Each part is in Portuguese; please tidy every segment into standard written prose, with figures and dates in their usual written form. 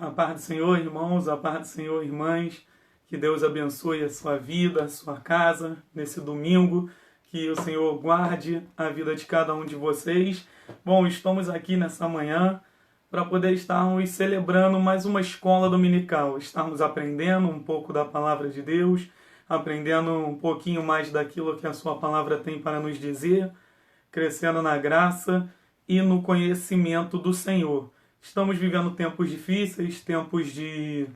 A paz do Senhor, irmãos, a paz do Senhor, irmãs. Que Deus abençoe a sua vida, a sua casa, nesse domingo. Que o Senhor guarde a vida de cada um de vocês. Bom, estamos aqui nessa manhã para poder estarmos celebrando mais uma escola dominical. Estarmos aprendendo um pouco da palavra de Deus, aprendendo um pouquinho mais daquilo que a sua palavra tem para nos dizer, crescendo na graça e no conhecimento do Senhor. Estamos vivendo tempos difíceis, tempos de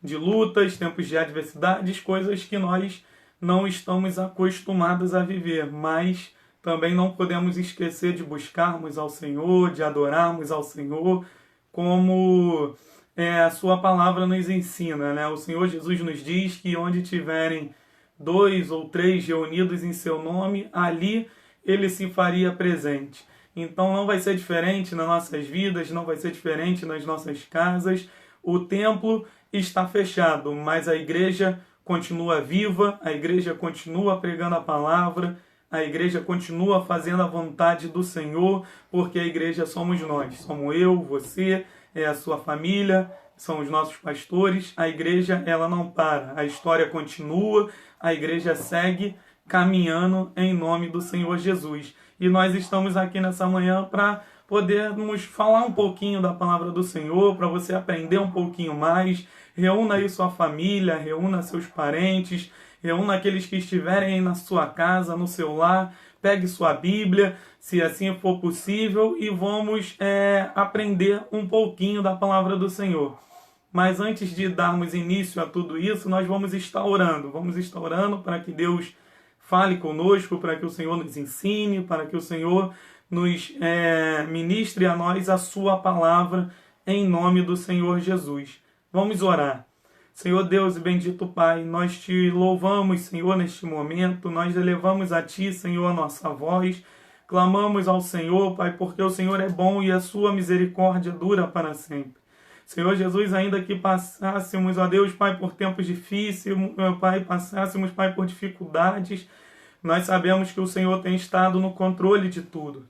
lutas, tempos de adversidades, coisas que nós não estamos acostumados a viver, mas também não podemos esquecer de buscarmos ao Senhor, de adorarmos ao Senhor, como a sua palavra nos ensina, né? O Senhor Jesus nos diz que onde tiverem 2 ou 3 reunidos em seu nome, ali ele se faria presente. Então não vai ser diferente nas nossas vidas, não vai ser diferente nas nossas casas. O templo está fechado, mas a igreja continua viva, a igreja continua pregando a palavra, a igreja continua fazendo a vontade do Senhor, porque a igreja somos nós, somos eu, você, é a sua família, são os nossos pastores. A igreja, ela não para, a história continua, a igreja segue caminhando em nome do Senhor Jesus. E nós estamos aqui nessa manhã para podermos falar um pouquinho da palavra do Senhor, para você aprender um pouquinho mais. Reúna aí sua família, reúna seus parentes, reúna aqueles que estiverem aí na sua casa, no seu lar. Pegue sua Bíblia, se assim for possível, e vamos aprender um pouquinho da palavra do Senhor. Mas antes de darmos início a tudo isso, nós vamos estar orando. Vamos estar orando para que Deus fale conosco, para que o Senhor nos ensine, para que o Senhor nos ministre a nós a sua palavra, em nome do Senhor Jesus. Vamos orar. Senhor Deus e bendito Pai, nós te louvamos, Senhor, neste momento. Nós elevamos a Ti, Senhor, a nossa voz. Clamamos ao Senhor, Pai, porque o Senhor é bom e a sua misericórdia dura para sempre. Senhor Jesus, ainda que passássemos, ó Deus, Pai, por tempos difíceis, meu Pai, passássemos, Pai, por dificuldades, nós sabemos que o Senhor tem estado no controle de tudo.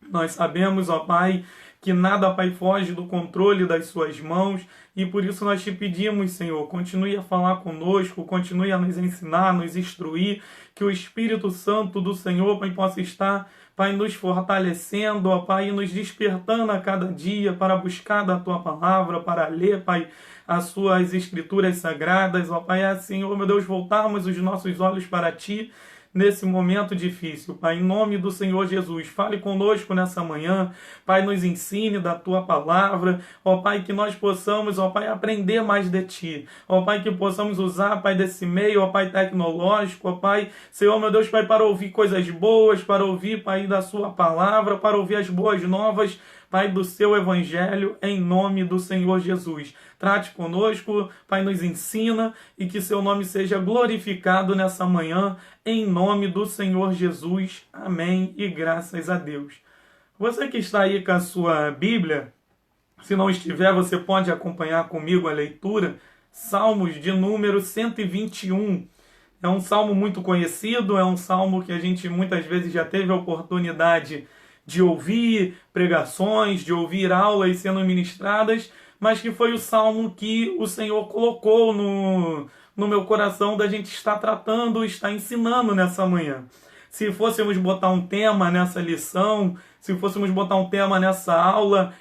Nós sabemos, ó Pai, que nada, Pai, foge do controle das suas mãos, e por isso nós te pedimos, Senhor, continue a falar conosco, continue a nos ensinar, nos instruir, que o Espírito Santo do Senhor, Pai, possa estar, Pai, nos fortalecendo, ó Pai, e nos despertando a cada dia para buscar da Tua palavra, para ler, Pai, as Suas Escrituras Sagradas, ó Pai, Senhor, meu Deus, voltarmos os nossos olhos para Ti, nesse momento difícil, Pai, em nome do Senhor Jesus, fale conosco nessa manhã, Pai, nos ensine da Tua palavra, ó Pai, que nós possamos, ó Pai, aprender mais de Ti, ó Pai, que possamos usar, Pai, desse meio, ó Pai, tecnológico, ó Pai, Senhor, meu Deus, Pai, para ouvir coisas boas, para ouvir, Pai, da Sua palavra, para ouvir as boas novas, Pai, do Seu Evangelho, em nome do Senhor Jesus. Trate conosco, Pai, nos ensina e que Seu nome seja glorificado nessa manhã, em nome do Senhor Jesus. Amém e graças a Deus. Você que está aí com a sua Bíblia, se não estiver, você pode acompanhar comigo a leitura, Salmos de número 121. É um salmo muito conhecido, é um salmo que a gente muitas vezes já teve a oportunidade de ouvir pregações, de ouvir aulas sendo ministradas, mas que foi o salmo que o Senhor colocou no meu coração da gente estar tratando, estar ensinando nessa manhã. Se fôssemos botar um tema nessa lição, se fôssemos botar um tema nessa aula,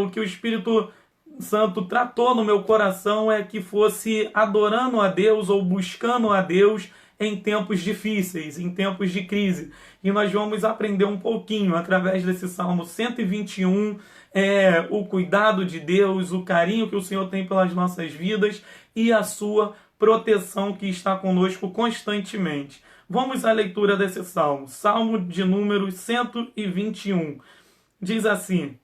o que o Espírito Santo tratou no meu coração é que fosse adorando a Deus ou buscando a Deus em tempos difíceis, em tempos de crise. E nós vamos aprender um pouquinho, através desse Salmo 121, o cuidado de Deus, o carinho que o Senhor tem pelas nossas vidas e a sua proteção que está conosco constantemente. Vamos à leitura desse Salmo. Salmo de número 121. Diz assim: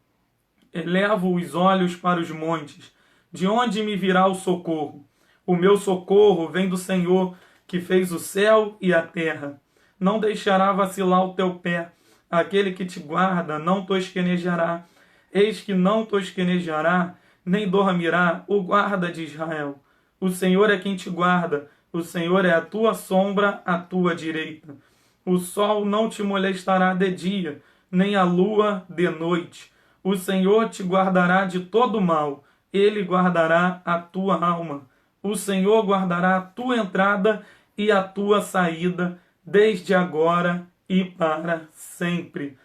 Elevo os olhos para os montes. De onde me virá o socorro? O meu socorro vem do Senhor, que fez o céu e a terra. Não deixará vacilar o teu pé. Aquele que te guarda não tosquenejará. Eis que não tosquenejará, nem dormirá o guarda de Israel. O Senhor é quem te guarda. O Senhor é a tua sombra à tua direita. O sol não te molestará de dia, nem a lua de noite. O Senhor te guardará de todo mal, Ele guardará a tua alma. O Senhor guardará a tua entrada e a tua saída, desde agora e para sempre.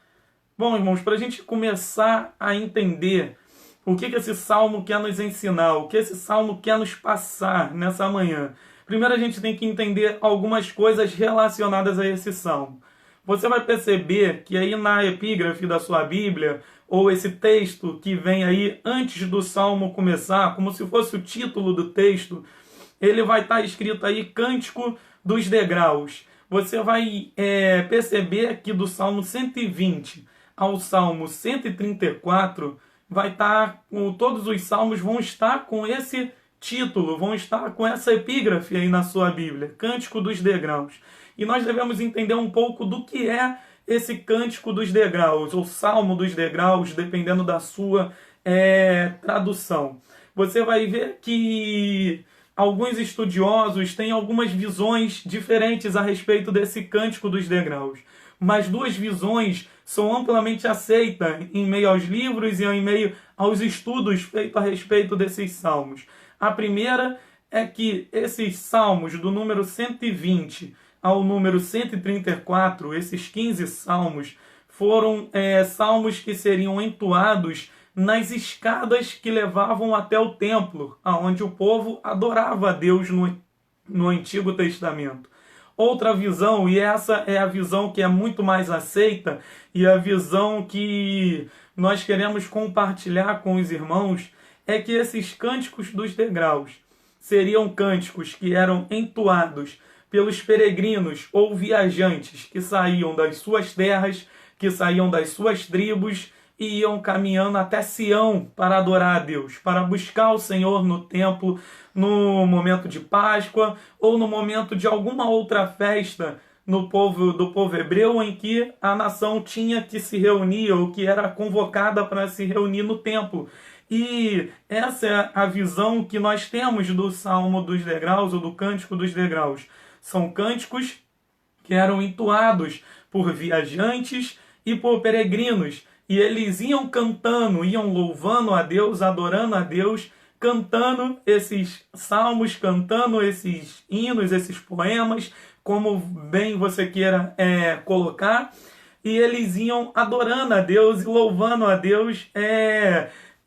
Bom, irmãos, para a gente começar a entender o que esse salmo quer nos ensinar, o que esse salmo quer nos passar nessa manhã, primeiro a gente tem que entender algumas coisas relacionadas a esse salmo. Você vai perceber que aí na epígrafe da sua Bíblia, ou esse texto que vem aí antes do salmo começar, como se fosse o título do texto, ele vai estar escrito aí Cântico dos Degraus. Você vai perceber que do Salmo 120 ao Salmo 134, vai estar, todos os salmos vão estar com esse título, vão estar com essa epígrafe aí na sua Bíblia, Cântico dos Degraus. E nós devemos entender um pouco do que é esse Cântico dos Degraus, ou Salmo dos Degraus, dependendo da sua tradução. Você vai ver que alguns estudiosos têm algumas visões diferentes a respeito desse Cântico dos Degraus. Mas duas visões são amplamente aceitas em meio aos livros e em meio aos estudos feitos a respeito desses salmos. A primeira é que esses salmos, do número 120 ao número 134, esses 15 salmos, foram salmos que seriam entoados nas escadas que levavam até o templo, onde o povo adorava a Deus no Antigo Testamento. Outra visão, e essa é a visão que é muito mais aceita, e a visão que nós queremos compartilhar com os irmãos, é que esses cânticos dos degraus seriam cânticos que eram entoados pelos peregrinos ou viajantes que saíam das suas terras, que saíam das suas tribos, e iam caminhando até Sião para adorar a Deus, para buscar o Senhor no templo, no momento de Páscoa, ou no momento de alguma outra festa do povo hebreu, em que a nação tinha que se reunir, ou que era convocada para se reunir no templo. E essa é a visão que nós temos do Salmo dos Degraus, ou do Cântico dos Degraus. São cânticos que eram entoados por viajantes e por peregrinos, e eles iam cantando, iam louvando a Deus, adorando a Deus, cantando esses salmos, cantando esses hinos, esses poemas, como bem você queira colocar. E eles iam adorando a Deus e louvando a Deus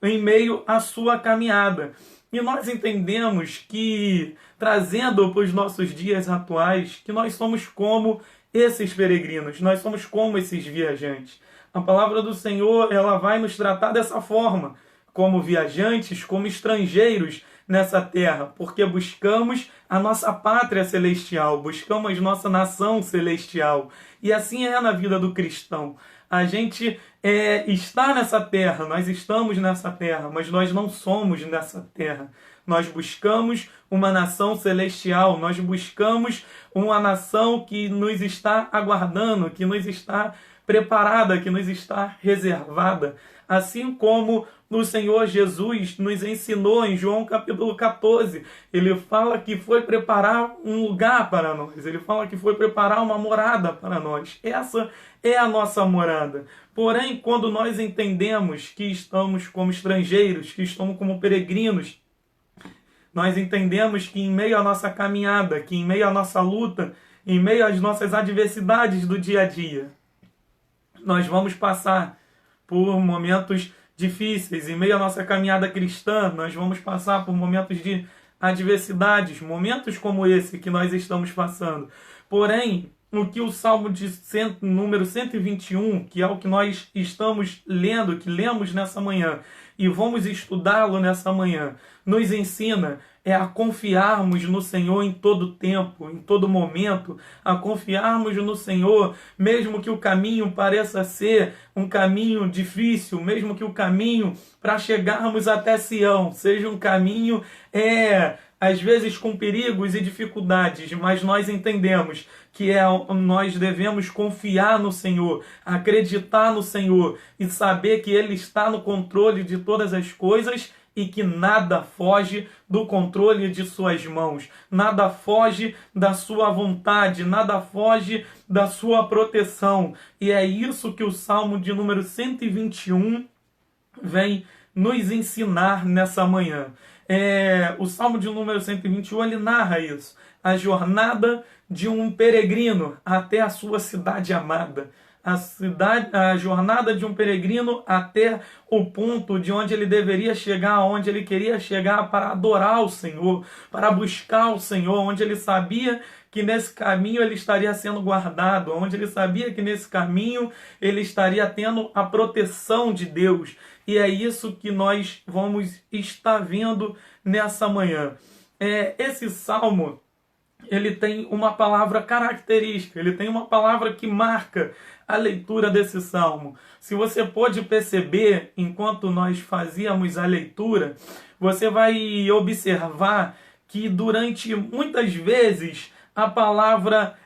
em meio à sua caminhada. E nós entendemos que, trazendo para os nossos dias atuais, que nós somos como esses peregrinos, nós somos como esses viajantes. A palavra do Senhor, ela vai nos tratar dessa forma, como viajantes, como estrangeiros nessa terra, porque buscamos a nossa pátria celestial, buscamos nossa nação celestial. E assim é na vida do cristão. A gente está nessa terra, nós estamos nessa terra, mas nós não somos nessa terra. Nós buscamos uma nação celestial, nós buscamos uma nação que nos está aguardando, que nos está preparada, que nos está reservada. Assim como o Senhor Jesus nos ensinou em João capítulo 14. Ele fala que foi preparar um lugar para nós. Ele fala que foi preparar uma morada para nós. Essa é a nossa morada. Porém, quando nós entendemos que estamos como estrangeiros, que estamos como peregrinos, nós entendemos que em meio à nossa caminhada, que em meio à nossa luta, em meio às nossas adversidades do dia a dia, nós vamos passar por momentos difíceis. Em meio à nossa caminhada cristã, nós vamos passar por momentos de adversidades, momentos como esse que nós estamos passando. Porém, o que o Salmo número 121, que é o que nós estamos lendo, que lemos nessa manhã, e vamos estudá-lo nessa manhã, nos ensina a confiarmos no Senhor em todo tempo, em todo momento, a confiarmos no Senhor, mesmo que o caminho pareça ser um caminho difícil, mesmo que o caminho para chegarmos até Sião seja um caminho, às vezes com perigos e dificuldades, mas nós entendemos que nós devemos confiar no Senhor, acreditar no Senhor e saber que Ele está no controle de todas as coisas e que nada foge do controle de suas mãos, nada foge da sua vontade, nada foge da sua proteção. E é isso que o Salmo de número 121 vem nos ensinar nessa manhã. O Salmo de número 121, ele narra isso. A jornada de um peregrino até a sua cidade amada. A jornada de um peregrino até o ponto de onde ele deveria chegar, onde ele queria chegar para adorar o Senhor, para buscar o Senhor, onde ele sabia que nesse caminho ele estaria sendo guardado, onde ele sabia que nesse caminho ele estaria tendo a proteção de Deus. E é isso que nós vamos estar vendo nessa manhã. Esse salmo, ele tem uma palavra característica, ele tem uma palavra que marca a leitura desse salmo. Se você pôde perceber, enquanto nós fazíamos a leitura, você vai observar que durante muitas vezes a palavra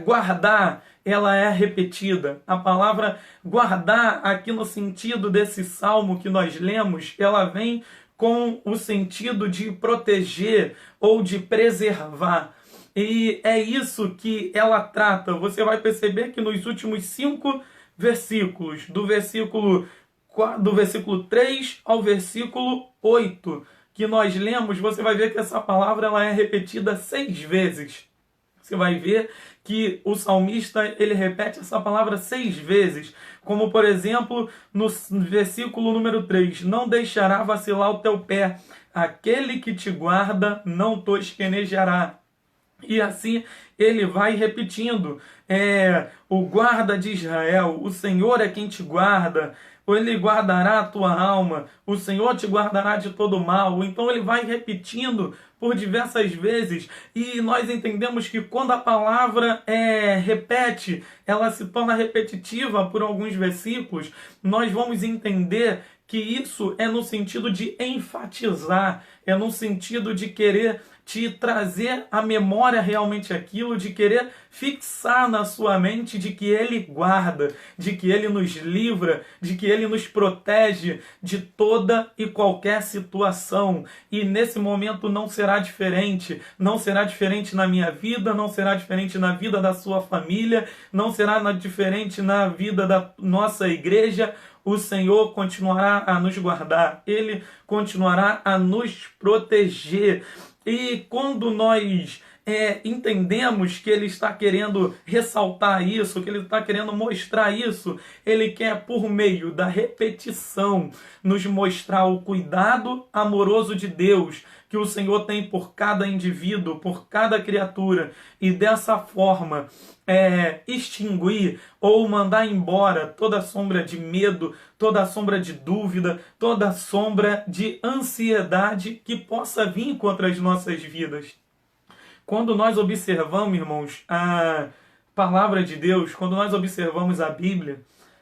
guardar, ela é repetida. A palavra guardar, aqui no sentido desse salmo que nós lemos, ela vem com o sentido de proteger ou de preservar. E é isso que ela trata. Você vai perceber que nos últimos 5 versículos, do versículo 3 ao versículo 8, que nós lemos, você vai ver que essa palavra ela é repetida 6 vezes. Você vai ver que o salmista ele repete essa palavra 6 vezes. Como, por exemplo, no versículo número 3. Não deixará vacilar o teu pé. Aquele que te guarda não tosquenejará. E assim ele vai repetindo. O guarda de Israel, o Senhor é quem te guarda. Ele guardará a tua alma, o Senhor te guardará de todo mal. Então ele vai repetindo por diversas vezes. E nós entendemos que quando a palavra repete, ela se torna repetitiva por alguns versículos, nós vamos entender que isso é no sentido de enfatizar, é no sentido de querer te trazer à memória realmente aquilo, de querer fixar na sua mente de que Ele guarda, de que Ele nos livra, de que Ele nos protege de toda e qualquer situação. E nesse momento não será diferente. Não será diferente na minha vida, não será diferente na vida da sua família, não será diferente na vida da nossa igreja. O Senhor continuará a nos guardar, Ele continuará a nos proteger. E quando nós entendemos que Ele está querendo ressaltar isso, que Ele está querendo mostrar isso, Ele quer, por meio da repetição, nos mostrar o cuidado amoroso de Deus, que o Senhor tem por cada indivíduo, por cada criatura, e dessa forma extinguir ou mandar embora toda sombra de medo, toda sombra de dúvida, toda sombra de ansiedade que possa vir contra as nossas vidas. Quando nós observamos, irmãos, a palavra de Deus, quando nós observamos a Bíblia,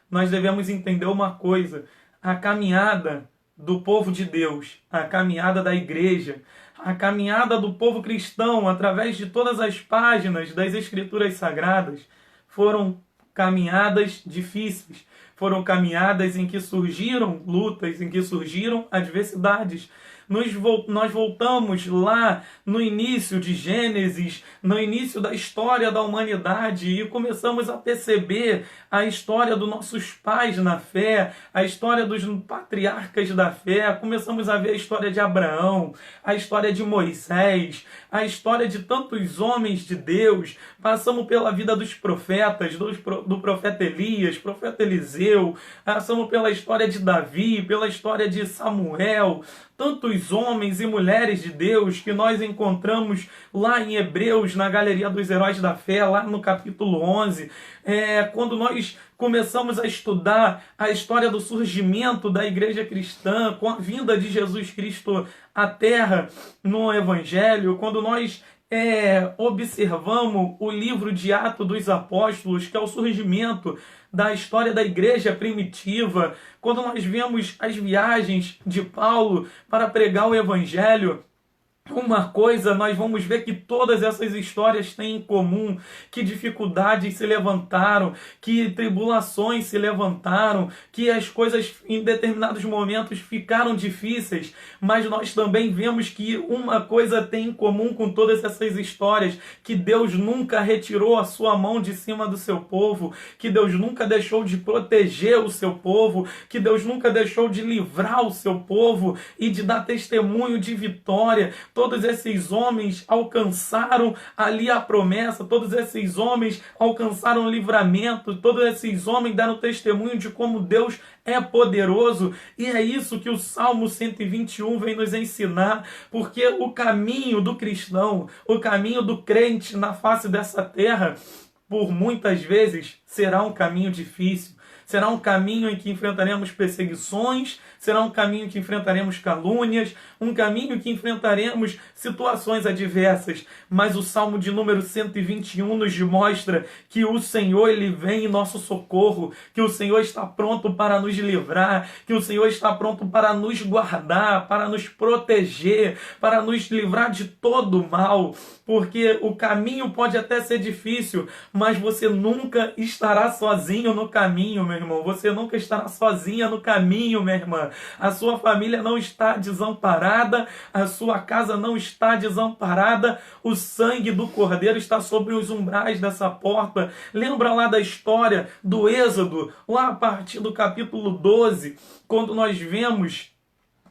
nós devemos entender uma coisa: a caminhada do povo de Deus, a caminhada da igreja, a caminhada do povo cristão através de todas as páginas das Escrituras Sagradas foram caminhadas difíceis, foram caminhadas em que surgiram lutas, em que surgiram adversidades. Nós voltamos lá no início de Gênesis, no início da história da humanidade, e começamos a perceber a história dos nossos pais na fé, a história dos patriarcas da fé. Começamos a ver a história de Abraão, a história de Moisés, a história de tantos homens de Deus. Passamos pela vida dos profetas, do profeta Elias, profeta Eliseu, passamos pela história de Davi, pela história de Samuel, tantos homens e mulheres de Deus que nós encontramos lá em Hebreus, na Galeria dos Heróis da Fé, lá no capítulo 11, quando nós começamos a estudar a história do surgimento da igreja cristã, com a vinda de Jesus Cristo à Terra no Evangelho, quando nós observamos o livro de Atos dos Apóstolos, que é o surgimento da história da igreja primitiva, quando nós vemos as viagens de Paulo para pregar o Evangelho, uma coisa nós vamos ver que todas essas histórias têm em comum, que dificuldades se levantaram, que tribulações se levantaram, que as coisas em determinados momentos ficaram difíceis, mas nós também vemos que uma coisa tem em comum com todas essas histórias, que Deus nunca retirou a sua mão de cima do seu povo, que Deus nunca deixou de proteger o seu povo, que Deus nunca deixou de livrar o seu povo e de dar testemunho de vitória. Todos esses homens alcançaram ali a promessa, todos esses homens alcançaram o livramento, todos esses homens deram testemunho de como Deus é poderoso, e é isso que o Salmo 121 vem nos ensinar, porque o caminho do cristão, o caminho do crente na face dessa terra, por muitas vezes será um caminho difícil. Será um caminho em que enfrentaremos perseguições, será um caminho que enfrentaremos calúnias, um caminho que enfrentaremos situações adversas. Mas o Salmo de número 121 nos mostra que o Senhor ele vem em nosso socorro, que o Senhor está pronto para nos livrar, que o Senhor está pronto para nos guardar, para nos proteger, para nos livrar de todo mal. Porque o caminho pode até ser difícil, mas você nunca estará sozinho no caminho, meu irmão. Você nunca estará sozinha no caminho, minha irmã. A sua família não está desamparada, a sua casa não está desamparada. O sangue do Cordeiro está sobre os umbrais dessa porta. Lembra lá da história do Êxodo, lá a partir do capítulo 12, quando nós vemos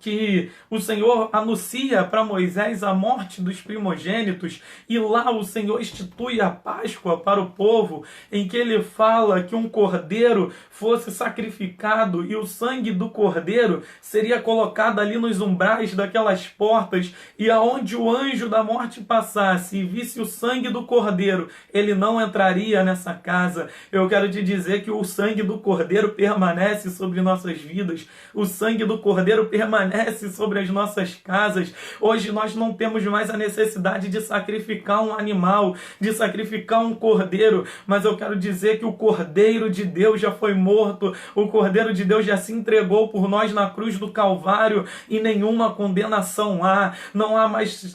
que o Senhor anuncia para Moisés a morte dos primogênitos, e lá o Senhor institui a Páscoa para o povo, em que ele fala que um cordeiro fosse sacrificado e o sangue do cordeiro seria colocado ali nos umbrais daquelas portas, e aonde o anjo da morte passasse e visse o sangue do cordeiro, ele não entraria nessa casa. Eu quero te dizer que o sangue do cordeiro permanece sobre nossas vidas, o sangue do cordeiro permanece sobre as nossas casas. Hoje nós não temos mais a necessidade de sacrificar um animal, de sacrificar um cordeiro, mas eu quero dizer que o Cordeiro de Deus já foi morto, o Cordeiro de Deus já se entregou por nós na cruz do Calvário, e nenhuma condenação há. Não há mais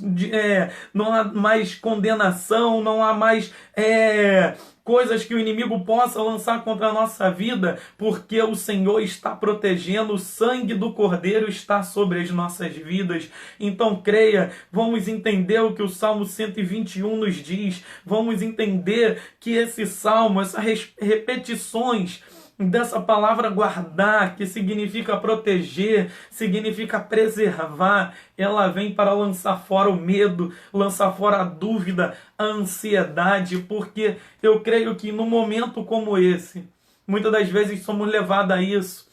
condenação, não há mais coisas que o inimigo possa lançar contra a nossa vida, porque o Senhor está protegendo, o sangue do Cordeiro está sobre as nossas vidas. Então creia, vamos entender o que o Salmo 121 nos diz, vamos entender que esse Salmo, essas repetições dessa palavra guardar, que significa proteger, significa preservar, ela vem para lançar fora o medo, lançar fora a dúvida, a ansiedade, porque eu creio que num momento como esse, muitas das vezes somos levados a isso,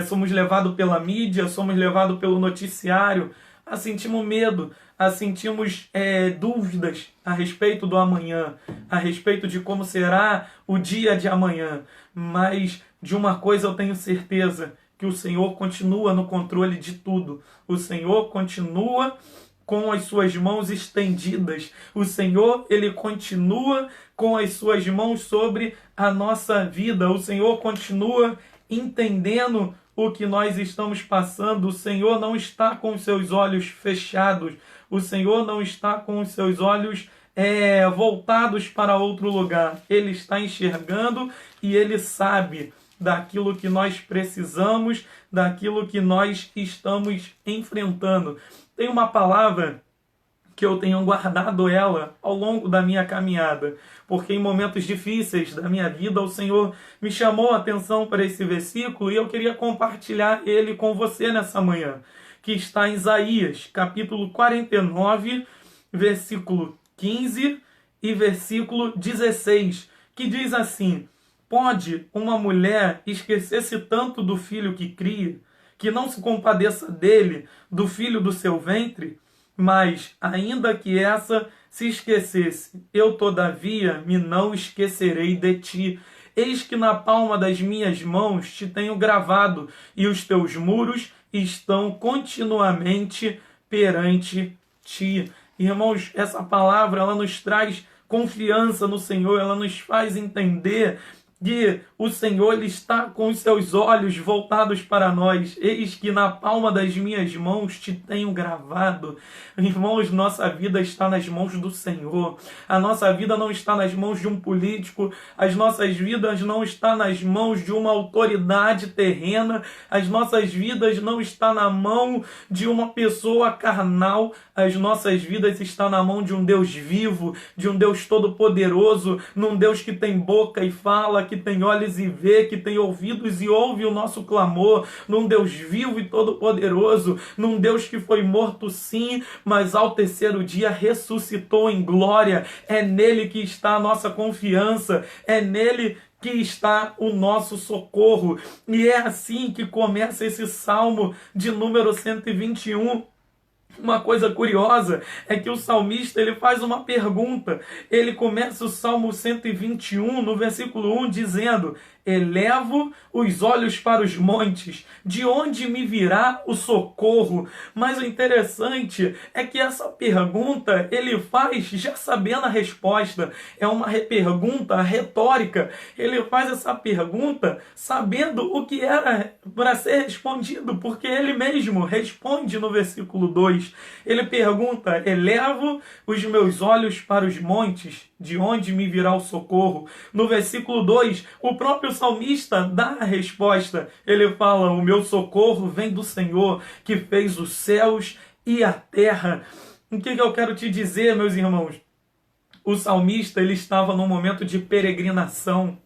somos levados pela mídia, somos levados pelo noticiário, a sentirmos medo, a sentirmos dúvidas a respeito do amanhã, a respeito de como será o dia de amanhã. Mas de uma coisa eu tenho certeza, que o Senhor continua no controle de tudo. O Senhor continua com as suas mãos estendidas. O Senhor, ele continua com as suas mãos sobre a nossa vida. O Senhor continua entendendo o que nós estamos passando. O Senhor não está com os seus olhos fechados. O Senhor não está com os seus olhos voltados para outro lugar. Ele está enxergando e ele sabe daquilo que nós precisamos, daquilo que nós estamos enfrentando. Tem uma palavra que eu tenho guardado ela ao longo da minha caminhada, porque em momentos difíceis da minha vida o Senhor me chamou a atenção para esse versículo e eu queria compartilhar ele com você nessa manhã, que está em Isaías, capítulo 49, versículo 15 e versículo 16, que diz assim: pode uma mulher esquecer-se tanto do filho que cria, que não se compadeça dele, do filho do seu ventre? Mas, ainda que essa se esquecesse, eu todavia me não esquecerei de ti. Eis que na palma das minhas mãos te tenho gravado, e os teus muros estão continuamente perante ti. Irmãos, essa palavra ela nos traz confiança no Senhor, ela nos faz entender que o Senhor ele está com os seus olhos voltados para nós. Eis que na palma das minhas mãos te tenho gravado. Irmãos, nossa vida está nas mãos do Senhor. A nossa vida não está nas mãos de um político. As nossas vidas não estão nas mãos de uma autoridade terrena. As nossas vidas não estão na mão de uma pessoa carnal. As nossas vidas estão na mão de um Deus vivo, de um Deus todo-poderoso, num Deus que tem boca e fala, que tem olhos e vê, que tem ouvidos e ouve o nosso clamor, num Deus vivo e todo-poderoso, num Deus que foi morto sim, mas ao terceiro dia ressuscitou em glória. É nele que está a nossa confiança, é nele que está o nosso socorro. E é assim que começa esse Salmo de número 121. Uma coisa curiosa é que o salmista ele faz uma pergunta. Ele começa o Salmo 121 no versículo 1 dizendo: elevo os olhos para os montes, de onde me virá o socorro? Mas o interessante é que essa pergunta ele faz já sabendo a resposta. É uma pergunta retórica. Ele faz essa pergunta sabendo o que era para ser respondido, porque ele mesmo responde no versículo 2. Ele pergunta: elevo os meus olhos para os montes, de onde me virá o socorro? No versículo 2, o próprio salmista dá a resposta. Ele fala: o meu socorro vem do Senhor, que fez os céus e a terra. O que eu quero te dizer, meus irmãos? O salmista ele estava num momento de peregrinação.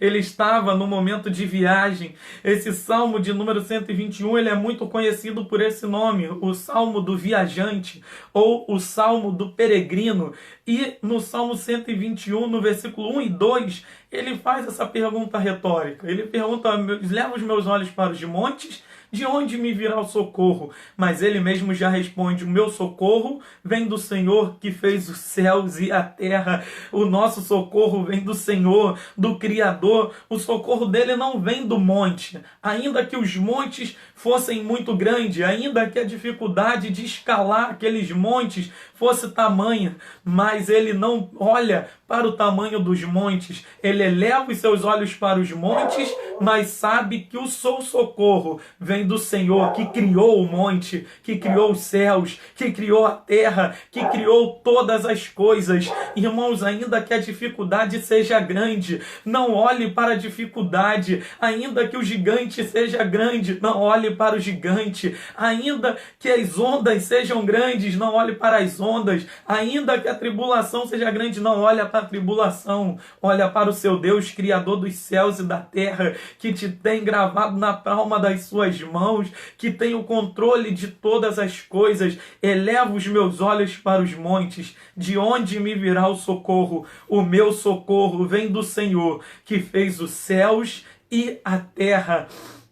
Ele estava no momento de viagem. Esse Salmo de número 121, ele é muito conhecido por esse nome, o Salmo do Viajante, ou o Salmo do Peregrino. E no Salmo 121, no versículo 1 e 2, ele faz essa pergunta retórica. Ele pergunta: leva os meus olhos para os montes, de onde me virá o socorro? Mas ele mesmo já responde: o meu socorro vem do Senhor que fez os céus e a terra. O nosso socorro vem do Senhor, do Criador. O socorro dele não vem do monte. Ainda que os montes fossem muito grandes, ainda que a dificuldade de escalar aqueles montes fosse tamanha, mas ele não olha para o tamanho dos montes. Ele eleva os seus olhos para os montes, mas sabe que o seu socorro vem do Senhor, que criou o monte, que criou os céus, que criou a terra, que criou todas as coisas. Irmãos, ainda que a dificuldade seja grande, não olhe para a dificuldade. Ainda que o gigante seja grande, não olhe para o gigante. Ainda que as ondas sejam grandes, não olhe para as ondas. Ainda que a tribulação seja grande, não olhe para a tribulação. Olha para o seu Deus, Criador dos céus e da terra, que te tem gravado na palma das suas mãos, que tem o controle de todas as coisas. Eleva os meus olhos para os montes, de onde me virá o socorro? O meu socorro vem do Senhor, que fez os céus e a terra.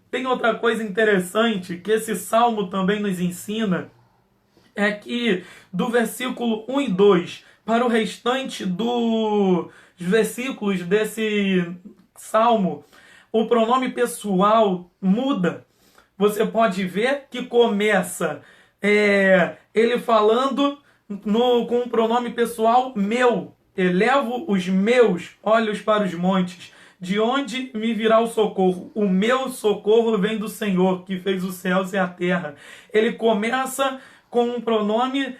Tem outra coisa interessante que esse salmo também nos ensina, é que do versículo 1 e 2 para o restante dos versículos desse salmo, o pronome pessoal muda. Você pode ver que começa ele falando com o pronome pessoal meu. Elevo os meus olhos para os montes, de onde me virá o socorro? O meu socorro vem do Senhor, que fez os céus e a terra. Ele começa com um pronome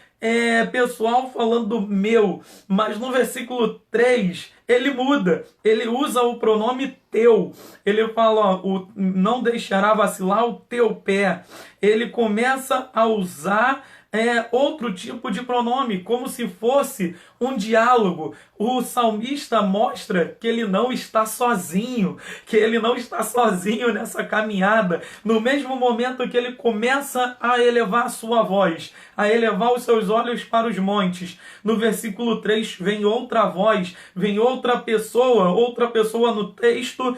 pessoal falando meu, mas no versículo 3 ele muda, ele usa o pronome teu. Ele fala: não deixará vacilar o teu pé. Ele começa a usar outro tipo de pronome, como se fosse um diálogo. O salmista mostra que ele não está sozinho, nessa caminhada. No mesmo momento que ele começa a elevar a sua voz, a elevar os seus olhos para os montes, no versículo 3 vem outra voz, vem outra pessoa no texto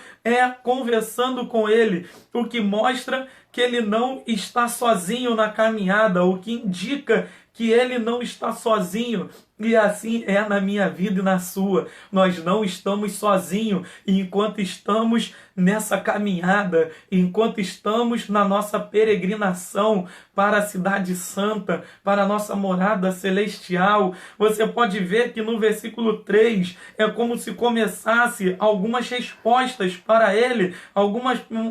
conversando com ele, o que mostra que ele não está sozinho na caminhada, o que indica que Ele não está sozinho. E assim é na minha vida e na sua. Nós não estamos sozinhos. E enquanto estamos nessa caminhada, enquanto estamos na nossa peregrinação para a cidade santa, para a nossa morada celestial, você pode ver que no versículo 3 é como se começasse algumas respostas para ele,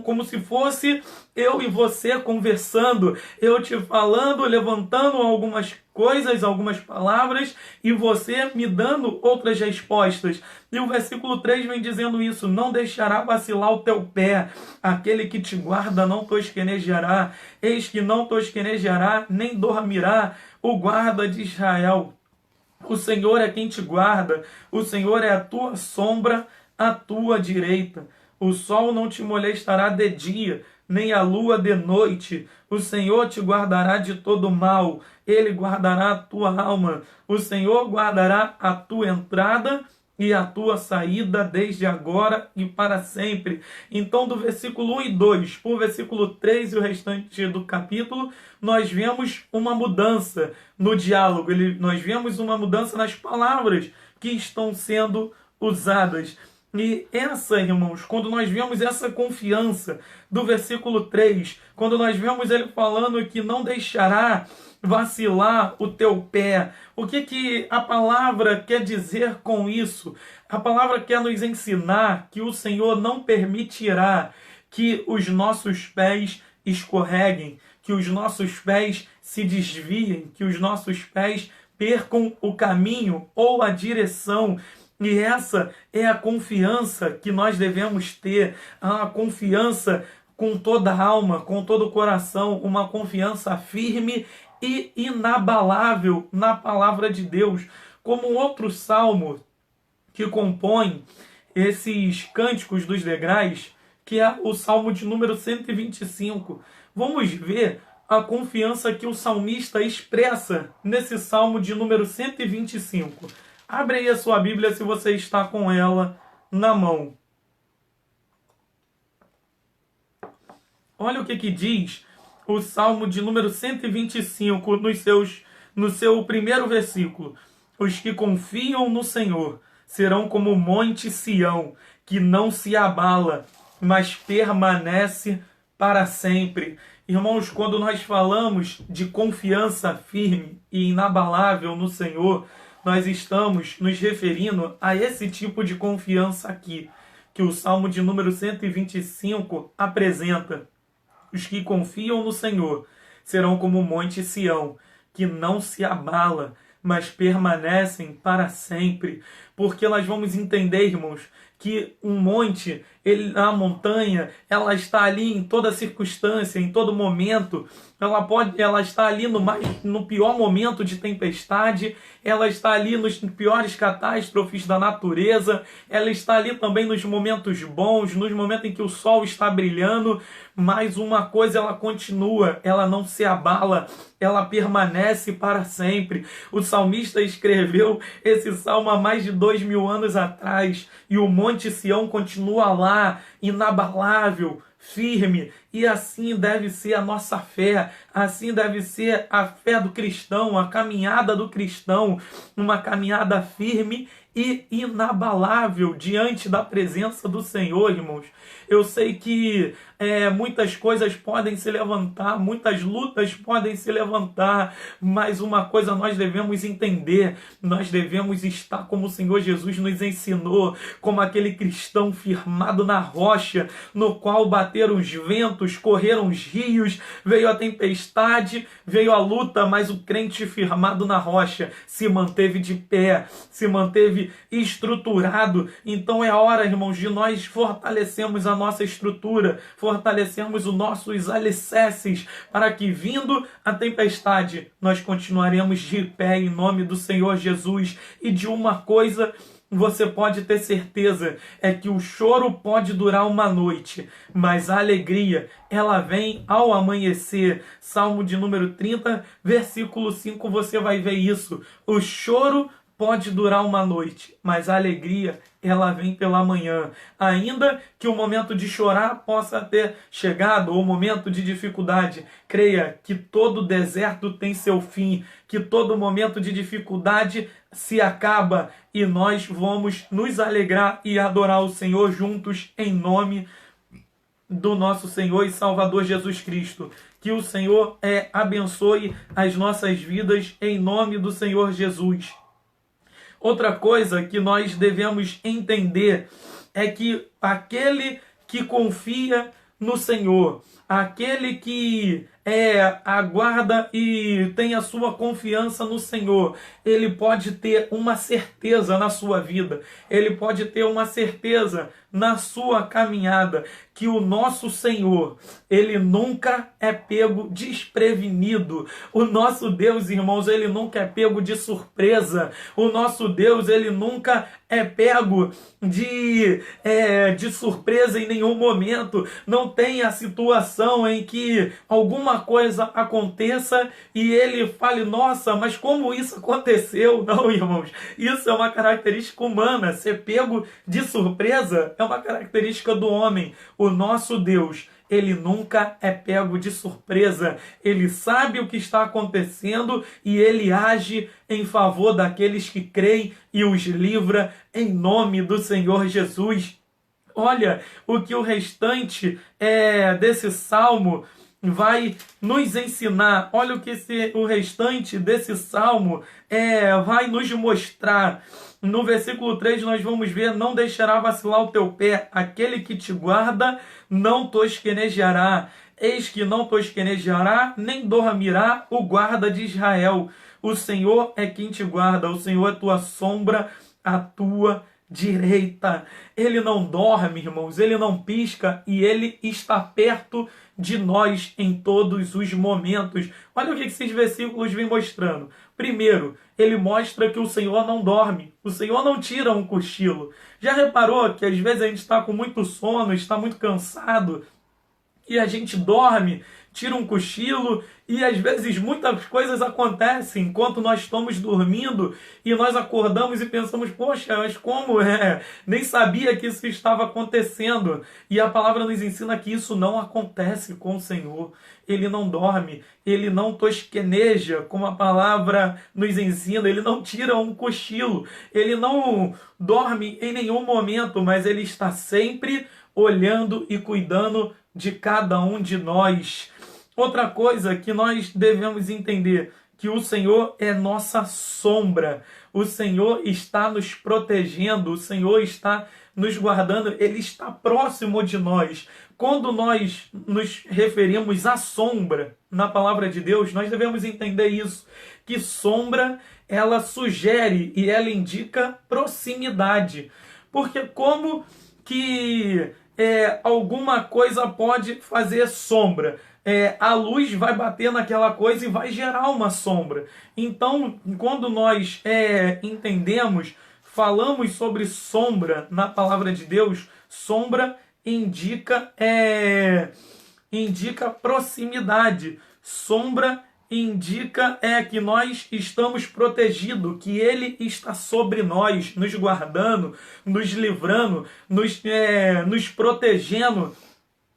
como se fosse eu e você conversando, eu te falando, levantando algumas coisas, algumas palavras, e você me dando outras respostas. E o versículo 3 vem dizendo isso: não deixará vacilar o teu pé, aquele que te guarda não tosquenejará, eis que não tosquenejará, nem dormirá o guarda de Israel. O Senhor é quem te guarda, o Senhor é a tua sombra à tua direita. O sol não te molestará de dia, nem a lua de noite. O Senhor te guardará de todo mal, Ele guardará a tua alma. O Senhor guardará a tua entrada e a tua saída desde agora e para sempre. Então, do versículo 1 e 2 para o versículo 3 e o restante do capítulo, nós vemos uma mudança no diálogo, nós vemos uma mudança nas palavras que estão sendo usadas. E essa, irmãos, quando nós vemos essa confiança do versículo 3, quando nós vemos ele falando que não deixará vacilar o teu pé, o que a palavra quer dizer com isso? A palavra quer nos ensinar que o Senhor não permitirá que os nossos pés escorreguem, que os nossos pés se desviem, que os nossos pés percam o caminho ou a direção. E essa é a confiança que nós devemos ter, a confiança com toda a alma, com todo o coração, uma confiança firme e inabalável na palavra de Deus. Como outro salmo que compõe esses cânticos dos degraus, que é o salmo de número 125. Vamos ver a confiança que o salmista expressa nesse salmo de número 125. Abre aí a sua Bíblia se você está com ela na mão. Olha o que diz o Salmo de número 125 no seu primeiro versículo. Os que confiam no Senhor serão como o monte Sião, que não se abala, mas permanece para sempre. Irmãos, quando nós falamos de confiança firme e inabalável no Senhor, nós estamos nos referindo a esse tipo de confiança aqui, que o Salmo de número 125 apresenta. Os que confiam no Senhor serão como o monte Sião, que não se abala, mas permanecem para sempre. Porque nós vamos entender, irmãos, que um monte, a montanha, ela está ali em toda circunstância, em todo momento. Ela está ali no pior momento de tempestade, ela está ali nos piores catástrofes da natureza, ela está ali também nos momentos bons, nos momentos em que o sol está brilhando, mas uma coisa ela continua, ela não se abala, ela permanece para sempre. O salmista escreveu esse salmo há mais de 2000 anos atrás, e o Monte Sião continua lá, inabalável, firme, e assim deve ser a nossa fé, assim deve ser a fé do cristão, a caminhada do cristão, uma caminhada firme e inabalável diante da presença do Senhor, irmãos. Eu sei que muitas coisas podem se levantar, muitas lutas podem se levantar, mas uma coisa nós devemos entender, nós devemos estar como o Senhor Jesus nos ensinou, como aquele cristão firmado na rocha, no qual bateram os ventos, correram os rios, veio a tempestade, veio a luta, mas o crente firmado na rocha se manteve de pé, se manteve estruturado. Então é a hora, irmãos, de nós fortalecermos a nossa estrutura, fortalecermos os nossos alicerces, para que, vindo a tempestade, nós continuaremos de pé em nome do Senhor Jesus. E de uma coisa você pode ter certeza, é que o choro pode durar uma noite, mas a alegria, ela vem ao amanhecer. Salmo de número 30, versículo 5, você vai ver isso. O choro pode durar uma noite, mas a alegria, ela vem pela manhã. Ainda que o momento de chorar possa ter chegado, ou o momento de dificuldade, creia que todo deserto tem seu fim, que todo momento de dificuldade se acaba e nós vamos nos alegrar e adorar o Senhor juntos em nome do nosso Senhor e Salvador Jesus Cristo. Que o Senhor abençoe as nossas vidas em nome do Senhor Jesus. Outra coisa que nós devemos entender é que aquele que confia no Senhor, aquele que aguarda e tem a sua confiança no Senhor, ele pode ter uma certeza na sua vida, ele pode ter uma certeza na sua caminhada, que o nosso Senhor, ele nunca é pego desprevenido. O nosso Deus, irmãos, ele nunca é pego de surpresa. O nosso Deus, ele nunca é pego de surpresa em nenhum momento. Não tem a situação em que alguma coisa aconteça e ele fale, nossa, mas como isso aconteceu? Não, irmãos, isso é uma característica humana. Ser pego de surpresa é uma característica do homem. O nosso Deus, ele nunca é pego de surpresa. Ele sabe o que está acontecendo e ele age em favor daqueles que creem e os livra em nome do Senhor Jesus. Olha o que o restante desse salmo vai nos ensinar. Olha o que o restante desse salmo vai nos mostrar. No versículo 3 nós vamos ver: não deixará vacilar o teu pé, aquele que te guarda não tosquenejará. Eis que não tosquenejará, nem dormirá o guarda de Israel. O Senhor é quem te guarda, o Senhor é tua sombra, a tua direita. Ele não dorme, irmãos, ele não pisca e ele está perto de nós em todos os momentos. Olha o que esses versículos vêm mostrando. Primeiro, ele mostra que o Senhor não dorme, o Senhor não tira um cochilo. Já reparou que às vezes a gente está com muito sono, está muito cansado e a gente dorme, tira um cochilo e às vezes muitas coisas acontecem enquanto nós estamos dormindo e nós acordamos e pensamos, poxa, mas como nem sabia que isso estava acontecendo. E a palavra nos ensina que isso não acontece com o Senhor. Ele não dorme, ele não tosqueneja, como a palavra nos ensina, ele não tira um cochilo, ele não dorme em nenhum momento, mas ele está sempre olhando e cuidando de cada um de nós. Outra coisa que nós devemos entender, que o Senhor é nossa sombra. O Senhor está nos protegendo, o Senhor está nos guardando, ele está próximo de nós. Quando nós nos referimos à sombra na palavra de Deus, nós devemos entender isso, que sombra, ela sugere e ela indica proximidade. Porque como que alguma coisa pode fazer sombra? A luz vai bater naquela coisa e vai gerar uma sombra. Então, quando nós entendemos, falamos sobre sombra na palavra de Deus, sombra indica proximidade. Sombra indica que nós estamos protegidos, que ele está sobre nós, nos guardando, nos livrando, nos protegendo.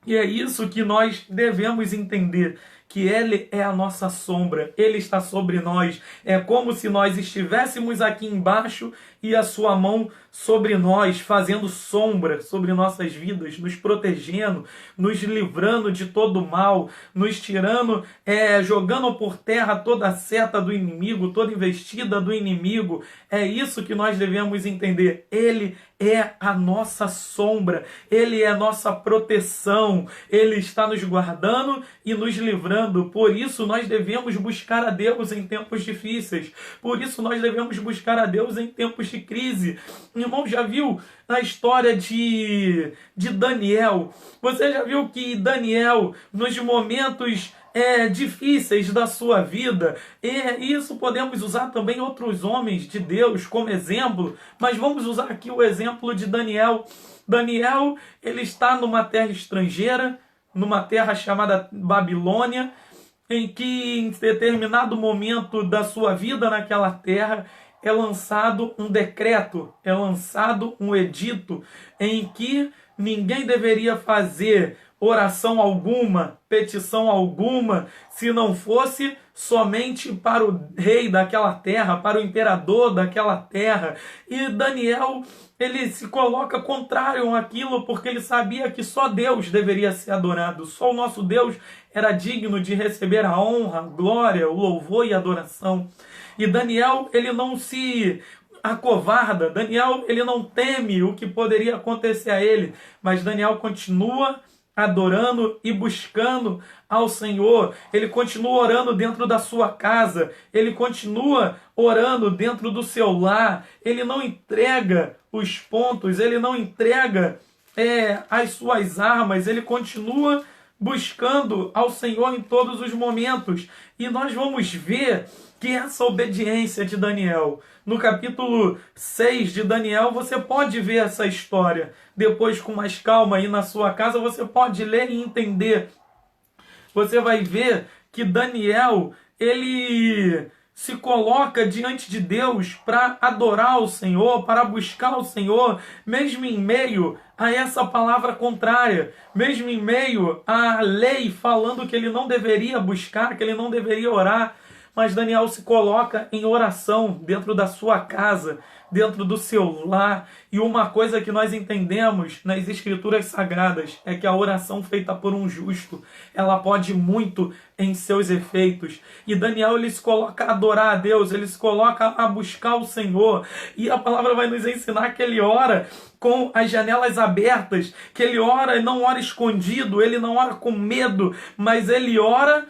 E é isso que nós devemos entender, que ele é a nossa sombra, ele está sobre nós. É como se nós estivéssemos aqui embaixo e a sua mão sobre nós, fazendo sombra sobre nossas vidas, nos protegendo, nos livrando de todo mal, nos tirando, jogando por terra toda a seta do inimigo, toda investida do inimigo. É isso que nós devemos entender. Ele é a nossa sombra, ele é a nossa proteção, ele está nos guardando e nos livrando. Por isso nós devemos buscar a Deus em tempos difíceis, por isso nós devemos buscar a Deus em tempos de crise. Irmão, já viu na história de Daniel? Você já viu que Daniel, nos momentos difíceis da sua vida, e isso podemos usar também outros homens de Deus como exemplo, mas vamos usar aqui o exemplo de Daniel. Daniel, ele está numa terra estrangeira, numa terra chamada Babilônia, em que em determinado momento da sua vida naquela terra, é lançado um decreto, é lançado um edito em que ninguém deveria fazer oração alguma, petição alguma, se não fosse somente para o rei daquela terra, para o imperador daquela terra. E Daniel, ele se coloca contrário àquilo, porque ele sabia que só Deus deveria ser adorado, só o nosso Deus era digno de receber a honra, a glória, o louvor e a adoração. E Daniel, ele não se acovarda, Daniel, ele não teme o que poderia acontecer a ele, mas Daniel continua adorando e buscando ao Senhor. Ele continua orando dentro da sua casa, ele continua orando dentro do seu lar, ele não entrega os pontos, ele não entrega as suas armas, ele continua buscando ao Senhor em todos os momentos. E nós vamos ver que essa obediência de Daniel, no capítulo 6 de Daniel, você pode ver essa história. Depois, com mais calma, aí na sua casa, você pode ler e entender. Você vai ver que Daniel, ele se coloca diante de Deus para adorar o Senhor, para buscar o Senhor, mesmo em meio a essa palavra contrária, mesmo em meio à lei falando que ele não deveria buscar, que ele não deveria orar. Mas Daniel se coloca em oração dentro da sua casa, dentro do seu lar. E uma coisa que nós entendemos nas Escrituras Sagradas é que a oração feita por um justo, ela pode muito em seus efeitos. E Daniel, ele se coloca a adorar a Deus, ele se coloca a buscar o Senhor. E a palavra vai nos ensinar que ele ora com as janelas abertas, que ele ora e não ora escondido, ele não ora com medo, mas ele ora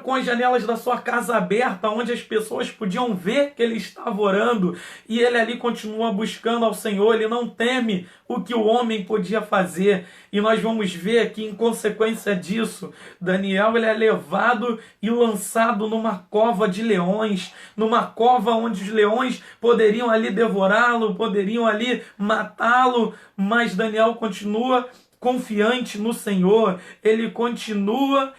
com as janelas da sua casa aberta, onde as pessoas podiam ver que ele estava orando, e ele ali continua buscando ao Senhor, ele não teme o que o homem podia fazer. E nós vamos ver que, em consequência disso, Daniel, ele é levado e lançado numa cova de leões, numa cova onde os leões poderiam ali devorá-lo, poderiam ali matá-lo, mas Daniel continua confiante no Senhor, ele continua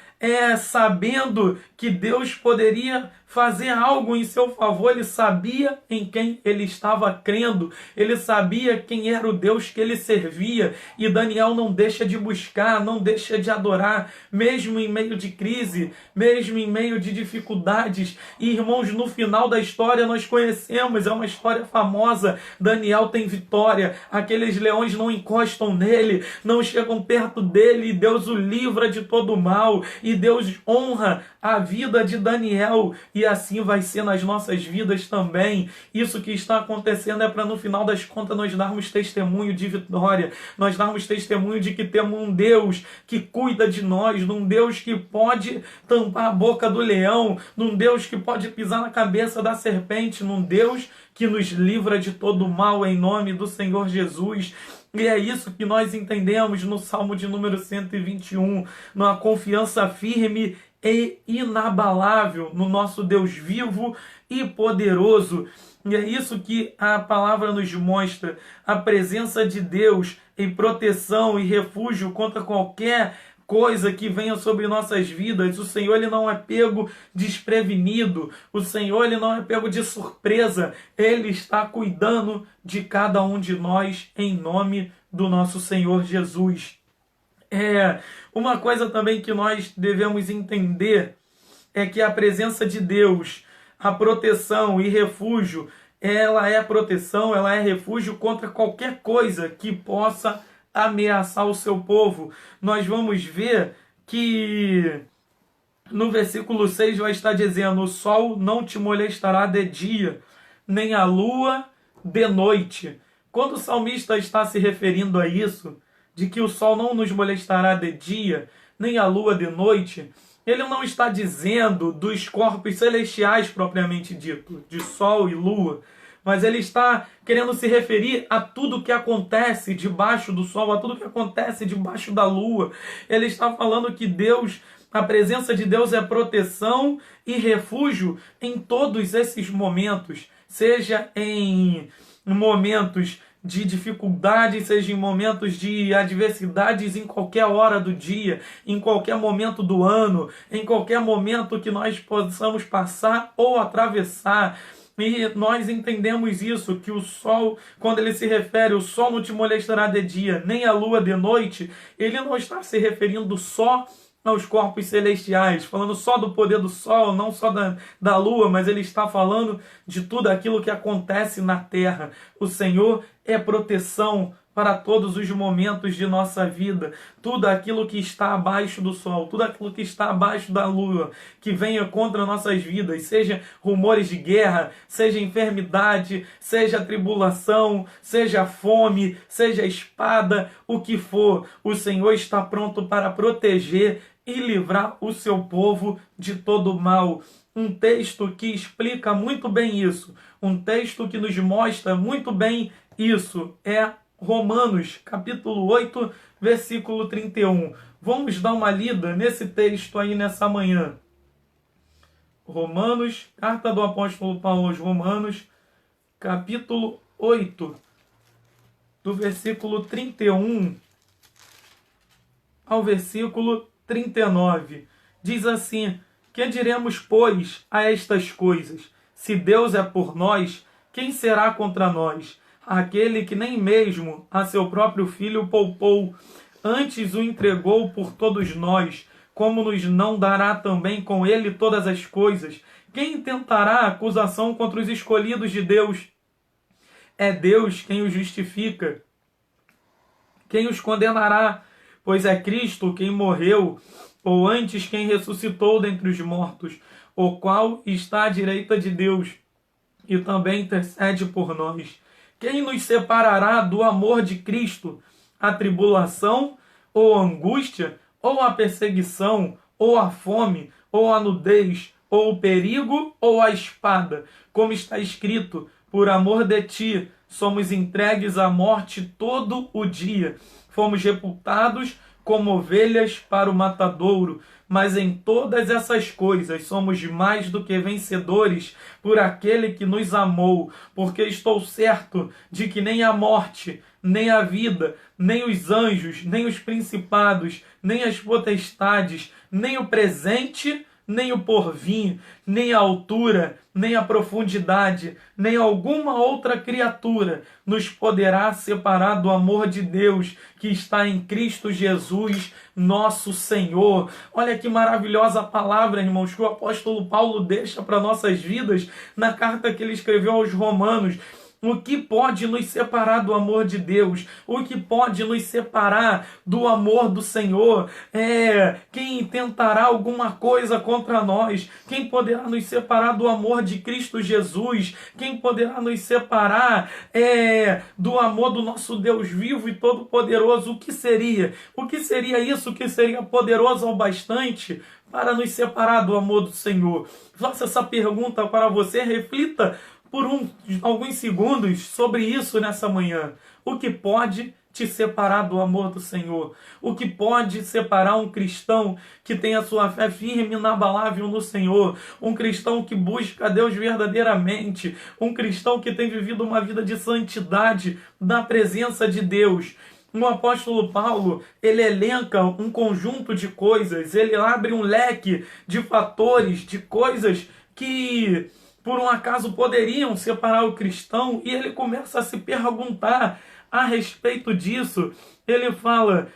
sabendo que Deus poderia fazer algo em seu favor. Ele sabia em quem ele estava crendo, ele sabia quem era o Deus que ele servia, e Daniel não deixa de buscar, não deixa de adorar, mesmo em meio de crise, mesmo em meio de dificuldades. E irmãos, no final da história nós conhecemos, é uma história famosa, Daniel tem vitória, aqueles leões não encostam nele, não chegam perto dele, e Deus o livra de todo o mal, e Deus honra a vida de Daniel, e assim vai ser nas nossas vidas também. Isso que está acontecendo é para, no final das contas, nós darmos testemunho de vitória, nós darmos testemunho de que temos um Deus que cuida de nós, um Deus que pode tampar a boca do leão, um Deus que pode pisar na cabeça da serpente, um Deus que nos livra de todo o mal em nome do Senhor Jesus. E é isso que nós entendemos no Salmo de número 121, numa confiança firme e inabalável no nosso Deus vivo e poderoso. E é isso que a palavra nos mostra, a presença de Deus em proteção e refúgio contra qualquer coisa que venha sobre nossas vidas. O Senhor, ele não é pego desprevenido, o Senhor, ele não é pego de surpresa, ele está cuidando de cada um de nós em nome do nosso Senhor Jesus. Uma coisa também que nós devemos entender é que a presença de Deus, a proteção e refúgio, ela é proteção, ela é refúgio contra qualquer coisa que possa ameaçar o seu povo. Nós vamos ver que no versículo 6 vai estar dizendo: o sol não te molestará de dia, nem a lua de noite. Quando o salmista está se referindo a isso, de que o sol não nos molestará de dia, nem a lua de noite, ele não está dizendo dos corpos celestiais propriamente dito, de sol e lua, mas ele está querendo se referir a tudo que acontece debaixo do sol, a tudo que acontece debaixo da lua. Ele está falando que Deus, a presença de Deus é proteção e refúgio em todos esses momentos, seja em momentos de dificuldade, seja em momentos de adversidades, em qualquer hora do dia, em qualquer momento do ano, em qualquer momento que nós possamos passar ou atravessar. E nós entendemos isso, que o sol, quando ele se refere, o sol não te molestará de dia, nem a lua de noite, ele não está se referindo só aos corpos celestiais, falando só do poder do sol, não só da lua, mas ele está falando de tudo aquilo que acontece na terra. O Senhor é proteção para todos os momentos de nossa vida. Tudo aquilo que está abaixo do sol, tudo aquilo que está abaixo da lua, que venha contra nossas vidas, seja rumores de guerra, seja enfermidade, seja tribulação, seja fome, seja espada, o que for, o Senhor está pronto para proteger e livrar o seu povo de todo mal. Um texto que explica muito bem isso, um texto que nos mostra muito bem isso, é Romanos, capítulo 8, versículo 31. Vamos dar uma lida nesse texto aí nessa manhã. Romanos, carta do apóstolo Paulo aos Romanos, capítulo 8, do versículo 31 ao versículo 39. Diz assim: que diremos, pois, a estas coisas? Se Deus é por nós, quem será contra nós? Aquele que nem mesmo a seu próprio filho poupou, antes o entregou por todos nós, como nos não dará também com ele todas as coisas? Quem intentará acusação contra os escolhidos de Deus? É Deus quem os justifica. Quem os condenará? Pois é Cristo quem morreu, ou antes quem ressuscitou dentre os mortos, o qual está à direita de Deus e também intercede por nós. Quem nos separará do amor de Cristo? A tribulação, ou a angústia, ou a perseguição, ou a fome, ou a nudez, ou o perigo, ou a espada? Como está escrito: por amor de ti, somos entregues à morte todo o dia. Fomos reputados como ovelhas para o matadouro, mas em todas essas coisas somos mais do que vencedores por aquele que nos amou, porque estou certo de que nem a morte, nem a vida, nem os anjos, nem os principados, nem as potestades, nem o presente, nem o porvir, nem a altura, nem a profundidade, nem alguma outra criatura nos poderá separar do amor de Deus que está em Cristo Jesus, nosso Senhor. Olha que maravilhosa palavra, irmãos, que o apóstolo Paulo deixa para nossas vidas na carta que ele escreveu aos Romanos. O que pode nos separar do amor de Deus? O que pode nos separar do amor do Senhor? Quem tentará alguma coisa contra nós? Quem poderá nos separar do amor de Cristo Jesus? Quem poderá nos separar do amor do nosso Deus vivo e todo-poderoso? O que seria? O que seria isso que seria poderoso o bastante para nos separar do amor do Senhor? Faça essa pergunta para você, reflita por alguns segundos sobre isso nessa manhã. O que pode te separar do amor do Senhor? O que pode separar um cristão que tem a sua fé firme e inabalável no Senhor? Um cristão que busca a Deus verdadeiramente? Um cristão que tem vivido uma vida de santidade na presença de Deus? O apóstolo Paulo, ele elenca um conjunto de coisas, ele abre um leque de fatores, de coisas que por um acaso poderiam separar o cristão, e ele começa a se perguntar a respeito disso. Ele fala,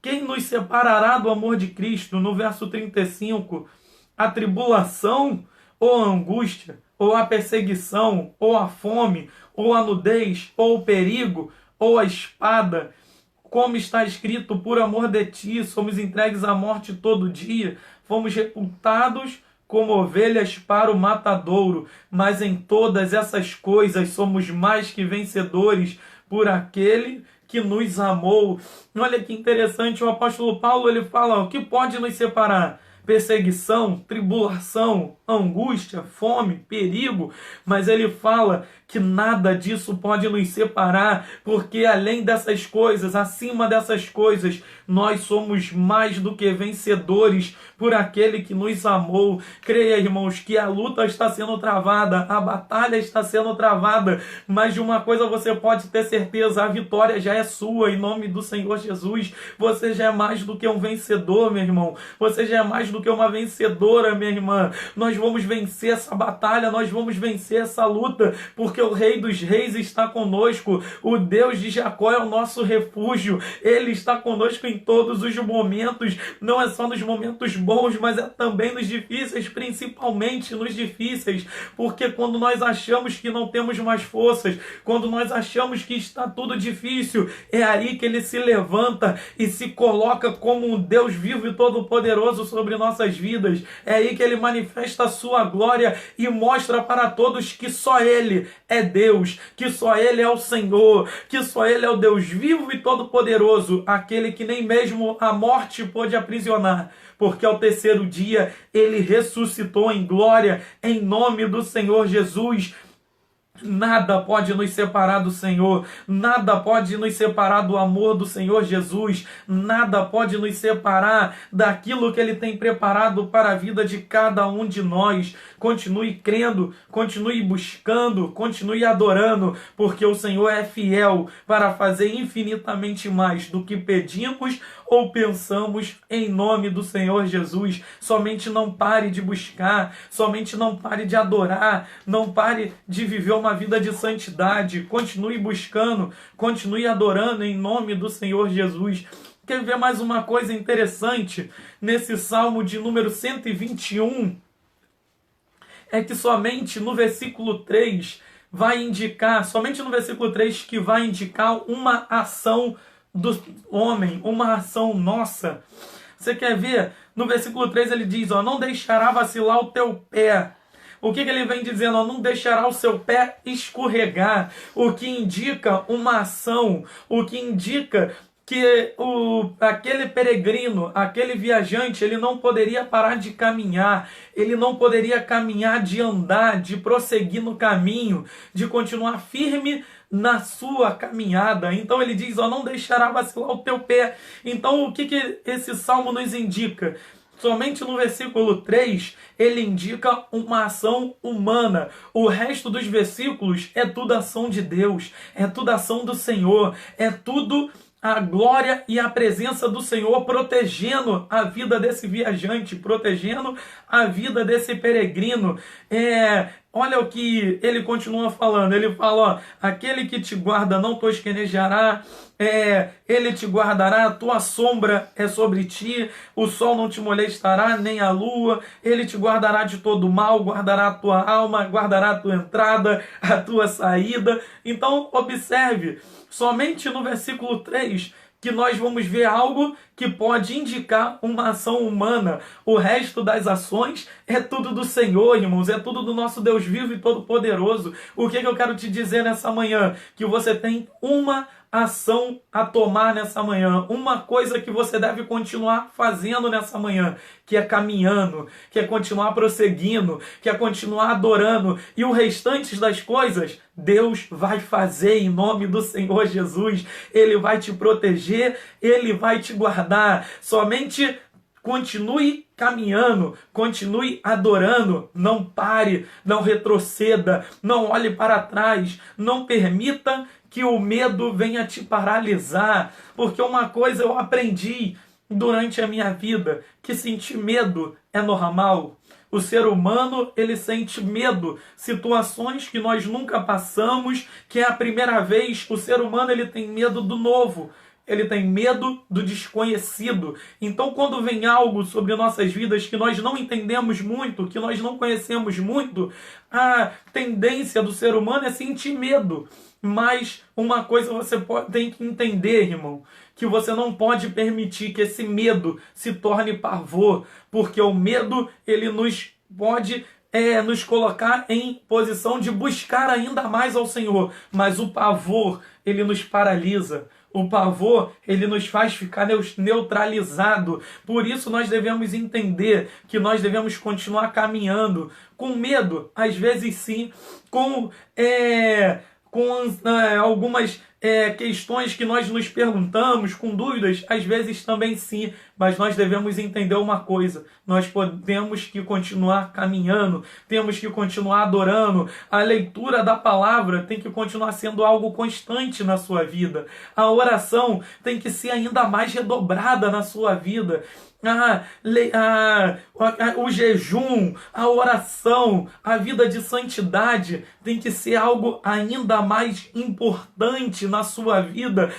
quem nos separará do amor de Cristo? No verso 35, a tribulação, ou a angústia, ou a perseguição, ou a fome, ou a nudez, ou o perigo, ou a espada? Como está escrito: por amor de ti, somos entregues à morte todo dia, fomos reputados como ovelhas para o matadouro, mas em todas essas coisas somos mais que vencedores por aquele que nos amou. Olha que interessante, o apóstolo Paulo, ele fala: o que pode nos separar? Perseguição, tribulação, angústia, fome, perigo, mas ele fala que nada disso pode nos separar, porque além dessas coisas, acima dessas coisas, nós somos mais do que vencedores por aquele que nos amou. Creia, irmãos, que a luta está sendo travada, a batalha está sendo travada, mas de uma coisa você pode ter certeza: a vitória já é sua, em nome do Senhor Jesus. Você já é mais do que um vencedor, meu irmão. Você já é mais do que uma vencedora, minha irmã. Nós vamos vencer essa batalha, nós vamos vencer essa luta, porque o Rei dos Reis está conosco. O Deus de Jacó é o nosso refúgio. Ele está conosco em todos os momentos. Não é só nos momentos bons, mas é também nos difíceis, principalmente nos difíceis. Porque quando nós achamos que não temos mais forças, quando nós achamos que está tudo difícil, é aí que ele se levanta e se coloca como um Deus vivo e todo-poderoso sobre nossas vidas. É aí que ele manifesta a sua glória e mostra para todos que só ele é Deus, que só ele é o Senhor, que só ele é o Deus vivo e todo-poderoso, aquele que nem mesmo a morte pôde aprisionar, porque ao terceiro dia ele ressuscitou em glória, em nome do Senhor Jesus. Nada pode nos separar do Senhor, nada pode nos separar do amor do Senhor Jesus, nada pode nos separar daquilo que Ele tem preparado para a vida de cada um de nós. Continue crendo, continue buscando, continue adorando, porque o Senhor é fiel para fazer infinitamente mais do que pedimos ou pensamos, em nome do Senhor Jesus. Somente não pare de buscar, somente não pare de adorar, não pare de viver uma vida de santidade. Continue buscando, continue adorando em nome do Senhor Jesus. Quer ver mais uma coisa interessante nesse Salmo de número 121? É que somente no versículo 3 vai indicar, somente no versículo 3 que vai indicar uma ação do homem, uma ação nossa. Você quer ver? No versículo 3 ele diz, não deixará vacilar o teu pé. O que ele vem dizendo? Não deixará o seu pé escorregar. O que indica uma ação, o que indica que aquele peregrino, aquele viajante, ele não poderia parar de caminhar, ele não poderia caminhar, de andar, de prosseguir no caminho, de continuar firme na sua caminhada. Então ele diz, não deixará vacilar o teu pé. Então o que esse salmo nos indica? Somente no versículo 3, ele indica uma ação humana. O resto dos versículos é tudo ação de Deus, é tudo ação do Senhor, é tudo a glória e a presença do Senhor protegendo a vida desse viajante, protegendo a vida desse peregrino. Olha o que ele continua falando. Ele fala, aquele que te guarda não tosquenejará, ele te guardará, a tua sombra é sobre ti, o sol não te molestará, nem a lua, ele te guardará de todo mal, guardará a tua alma, guardará a tua entrada, a tua saída. Então, observe, somente no versículo 3, que nós vamos ver algo que pode indicar uma ação humana. O resto das ações é tudo do Senhor, irmãos, é tudo do nosso Deus vivo e todo-poderoso. O que eu quero te dizer nessa manhã? Que você tem uma ação a tomar nessa manhã, uma coisa que você deve continuar fazendo nessa manhã, que é caminhando, que é continuar prosseguindo, que é continuar adorando, e o restante das coisas, Deus vai fazer em nome do Senhor Jesus. Ele vai te proteger, Ele vai te guardar. Somente continue caminhando, continue adorando, não pare, não retroceda, não olhe para trás, não permita que o medo venha te paralisar, porque uma coisa eu aprendi durante a minha vida, que sentir medo é normal. O ser humano, ele sente medo, situações que nós nunca passamos, que é a primeira vez. O ser humano, ele tem medo do novo, ele tem medo do desconhecido. Então, quando vem algo sobre nossas vidas que nós não entendemos muito, que nós não conhecemos muito, a tendência do ser humano é sentir medo. Mas uma coisa você tem que entender, irmão, que você não pode permitir que esse medo se torne pavor, porque o medo, ele pode nos colocar em posição de buscar ainda mais ao Senhor, mas o pavor, ele nos paralisa. O pavor, ele nos faz ficar neutralizado. Por isso nós devemos entender que nós devemos continuar caminhando com medo, às vezes sim, com algumas questões que nós nos perguntamos, com dúvidas, às vezes também sim, mas nós devemos entender uma coisa: nós temos que continuar caminhando, temos que continuar adorando. A leitura da palavra tem que continuar sendo algo constante na sua vida. A oração tem que ser ainda mais redobrada na sua vida. O jejum, a oração, a vida de santidade tem que ser algo ainda mais importante na sua vida,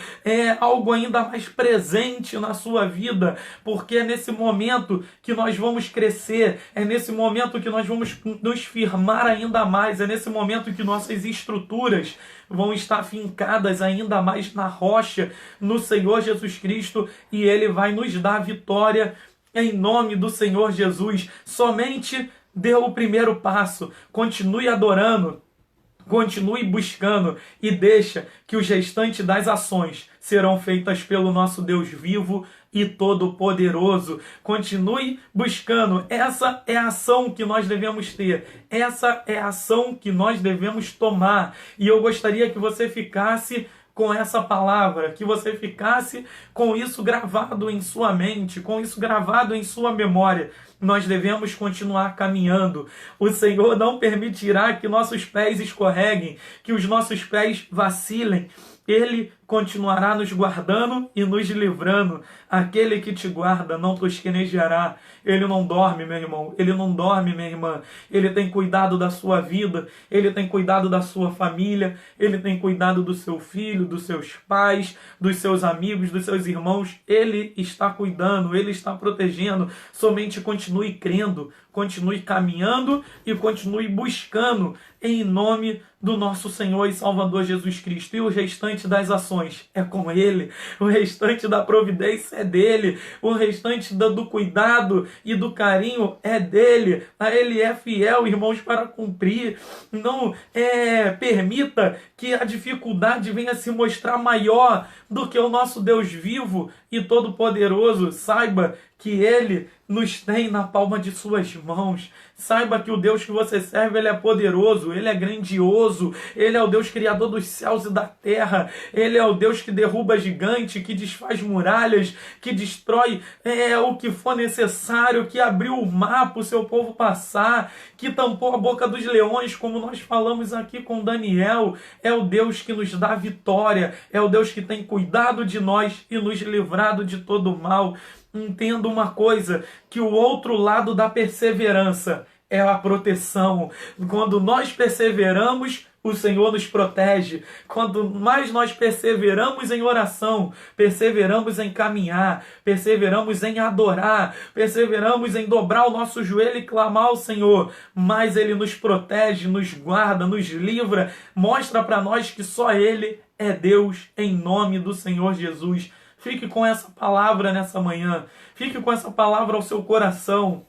algo ainda mais presente na sua vida, porque é nesse momento que nós vamos crescer, é nesse momento que nós vamos nos firmar ainda mais, é nesse momento que nossas estruturas vão estar fincadas ainda mais na rocha, no Senhor Jesus Cristo, e Ele vai nos dar vitória em nome do Senhor Jesus. Somente dê o primeiro passo, continue adorando, continue buscando e deixa que os restantes das ações serão feitas pelo nosso Deus vivo e todo-poderoso. Continue buscando. Essa é a ação que nós devemos ter. Essa é a ação que nós devemos tomar. E eu gostaria que você ficasse com essa palavra, que você ficasse com isso gravado em sua mente, com isso gravado em sua memória. Nós devemos continuar caminhando. O Senhor não permitirá que nossos pés escorreguem, que os nossos pés vacilem. Ele continuará nos guardando e nos livrando. Aquele que te guarda não tosquenejará. Ele não dorme, meu irmão. Ele não dorme, minha irmã. Ele tem cuidado da sua vida. Ele tem cuidado da sua família. Ele tem cuidado do seu filho, dos seus pais, dos seus amigos, dos seus irmãos. Ele está cuidando. Ele está protegendo. Somente continue crendo. Continue caminhando e continue buscando em nome do nosso Senhor e Salvador Jesus Cristo. E o restante das ações é com Ele. O restante da providência é dele. O restante do cuidado e do carinho é dele. A Ele é fiel, irmãos, para cumprir. Não permita que a dificuldade venha se mostrar maior do que o nosso Deus vivo e todo-poderoso. Saiba que Ele nos tem na palma de suas mãos. Saiba que o Deus que você serve, Ele é poderoso, Ele é grandioso, Ele é o Deus criador dos céus e da terra, Ele é o Deus que derruba gigante, que desfaz muralhas, que destrói o que for necessário, que abriu o mar para o seu povo passar, que tampou a boca dos leões, como nós falamos aqui com Daniel. É o Deus que nos dá vitória, é o Deus que tem cuidado de nós e nos livrado de todo o mal. Entenda uma coisa, que o outro lado da perseverança é a proteção. Quando nós perseveramos, o Senhor nos protege. Quanto mais nós perseveramos em oração, perseveramos em caminhar, perseveramos em adorar, perseveramos em dobrar o nosso joelho e clamar ao Senhor, mais Ele nos protege, nos guarda, nos livra, mostra para nós que só Ele é Deus, em nome do Senhor Jesus. Fique com essa palavra nessa manhã. Fique com essa palavra ao seu coração.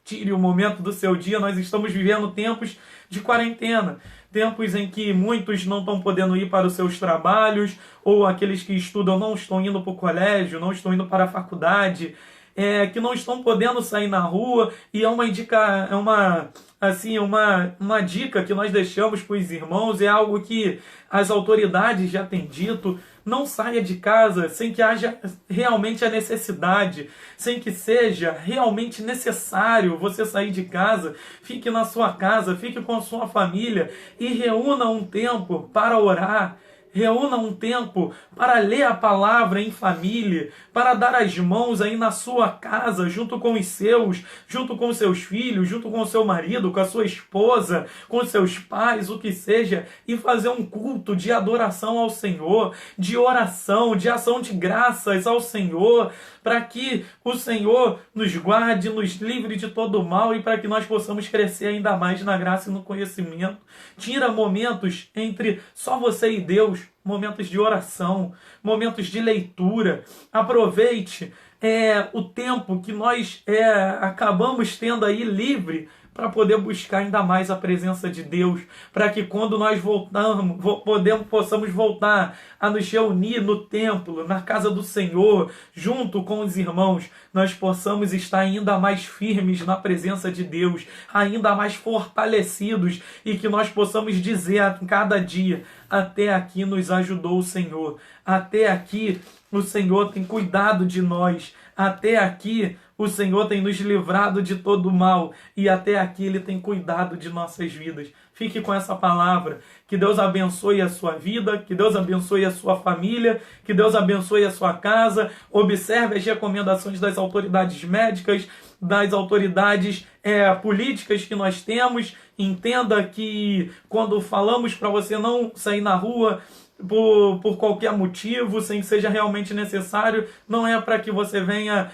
Tire o momento do seu dia. Nós estamos vivendo tempos de quarentena. Tempos em que muitos não estão podendo ir para os seus trabalhos, ou aqueles que estudam não estão indo para o colégio, não estão indo para a faculdade, que não estão podendo sair na rua. E é uma dica que nós deixamos para os irmãos, é algo que as autoridades já têm dito: não saia de casa sem que haja realmente a necessidade, sem que seja realmente necessário você sair de casa. Fique na sua casa, fique com a sua família e reúna um tempo para orar. Reúna um tempo para ler a palavra em família, para dar as mãos aí na sua casa, junto com os seus, junto com seus filhos, junto com o seu marido, com a sua esposa, com seus pais, o que seja, e fazer um culto de adoração ao Senhor, de oração, de ação de graças ao Senhor, para que o Senhor nos guarde, nos livre de todo o mal e para que nós possamos crescer ainda mais na graça e no conhecimento. Tira momentos entre só você e Deus, momentos de oração, momentos de leitura. Aproveite o tempo que nós acabamos tendo aí livre para poder buscar ainda mais a presença de Deus, para que quando nós possamos voltar a nos reunir no templo, na casa do Senhor, junto com os irmãos, nós possamos estar ainda mais firmes na presença de Deus, ainda mais fortalecidos, e que nós possamos dizer a cada dia: até aqui nos ajudou o Senhor, até aqui o Senhor tem cuidado de nós, até aqui o Senhor tem nos livrado de todo o mal, e até aqui Ele tem cuidado de nossas vidas. Fique com essa palavra. Que Deus abençoe a sua vida, que Deus abençoe a sua família, que Deus abençoe a sua casa. Observe as recomendações das autoridades médicas, das autoridades políticas que nós temos. Entenda que quando falamos para você não sair na rua por qualquer motivo, sem que seja realmente necessário, não é para que você venha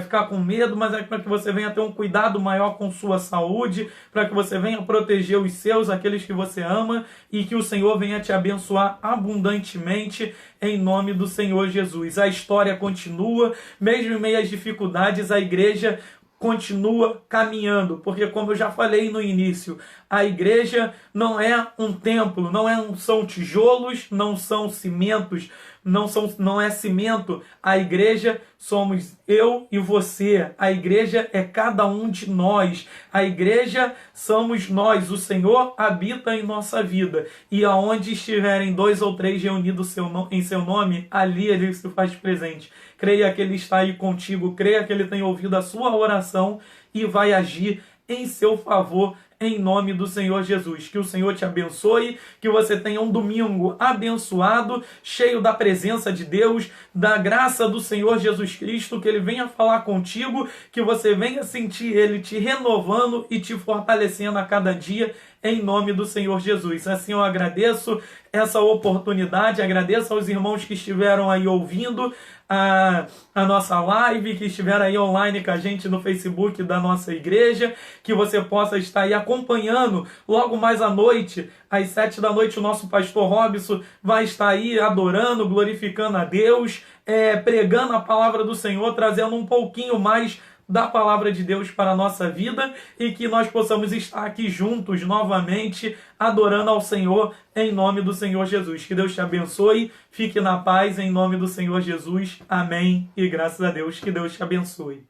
ficar com medo, mas é para que você venha ter um cuidado maior com sua saúde, para que você venha proteger os seus, aqueles que você ama, e que o Senhor venha te abençoar abundantemente em nome do Senhor Jesus. A história continua, mesmo em meio às dificuldades, a igreja continua caminhando, porque como eu já falei no início, a igreja não é um templo, não são tijolos, não são cimentos, não é cimento. A igreja somos eu e você. A igreja é cada um de nós. A igreja somos nós. O Senhor habita em nossa vida. E aonde estiverem 2 ou 3 reunidos em seu nome, ali Ele se faz presente. Creia que Ele está aí contigo. Creia que Ele tem ouvido a sua oração e vai agir em seu favor, em nome do Senhor Jesus. Que o Senhor te abençoe, que você tenha um domingo abençoado, cheio da presença de Deus, da graça do Senhor Jesus Cristo, que Ele venha falar contigo, que você venha sentir Ele te renovando e te fortalecendo a cada dia, em nome do Senhor Jesus. Assim eu agradeço essa oportunidade, agradeço aos irmãos que estiveram aí ouvindo a nossa live, que estiveram aí online com a gente no Facebook da nossa igreja, que você possa estar aí acompanhando logo mais à noite, às 7 da noite, o nosso pastor Robson vai estar aí adorando, glorificando a Deus, pregando a palavra do Senhor, trazendo um pouquinho mais da palavra de Deus para a nossa vida, e que nós possamos estar aqui juntos novamente, adorando ao Senhor, em nome do Senhor Jesus. Que Deus te abençoe, fique na paz, em nome do Senhor Jesus. Amém. E graças a Deus, que Deus te abençoe.